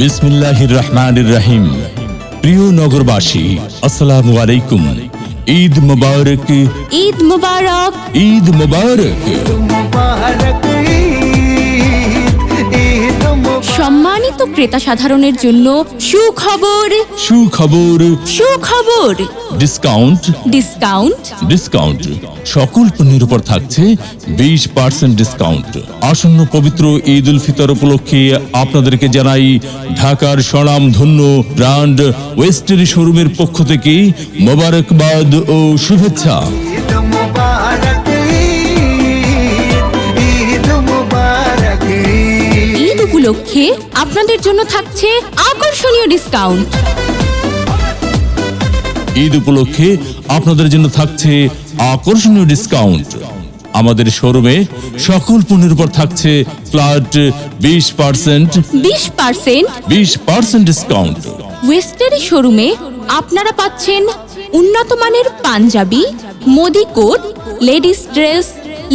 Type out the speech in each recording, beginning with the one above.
বিসমিল্লাহির রহমানির রহিম। প্রিয় নগরবাসী, আসসালামু আলাইকুম। ঈদ মুবারক, ঈদ মুবারক, ঈদ মুবারক। সম্মানিত ক্রেতা সাধারণের জন্য সুখবর, সুখবর, সুখবর। Discount, discount, discount. সকল পণ্যের উপর থাকছে 20% ডিসকাউন্ট। আসন্ন পবিত্র ঈদ উল ফিতর উপলক্ষে আপনাদেরকে জানাই ঢাকার স্বনামধন্য ব্র্যান্ড ওয়েস্টারি শোরুমের পক্ষ থেকে মোবারকবাদ ও শুভেচ্ছা। ঈদ উপলক্ষে আপনাদের জন্য থাকছে আকর্ষণীয় ডিসকাউন্ট। ঈদ উপলক্ষে আপনাদের জন্য থাকছে আকর্ষণীয় ডিসকাউন্ট। আমাদের শোরুমে সকল পণ্যের উপর থাকছে ফ্ল্যাট 20% 20% ডিসকাউন্ট। ওয়েস্টারি শোরুমে আপনারা পাচ্ছেন উন্নত মানের panjabi, Modi coat, ladies dress,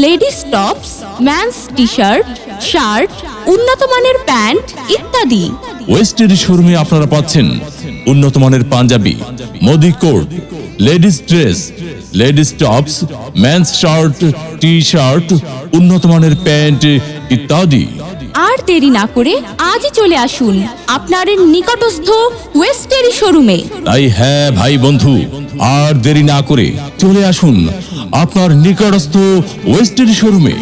ladies tops, men's t-shirt, shirt, উন্নত মানের প্যান্ট ইত্যাদি। ওয়েস্টারি শোরুমে আপনারা পাচ্ছেন উন্নত মানের panjabi, Modi coat, ladies dress, ladies tops, men's shirt, t-shirt, উন্নত মানের প্যান্ট ইত্যাদি। আর দেরি না করে আজই চলে আসুন আপনার নিকটস্থ ওয়েস্টারি শোরুমে। তাই হ্যাঁ ভাই বন্ধু, আর দেরি না করে চলে আসুন আপনার নিকটস্থ ওয়েস্টারি শোরুমে।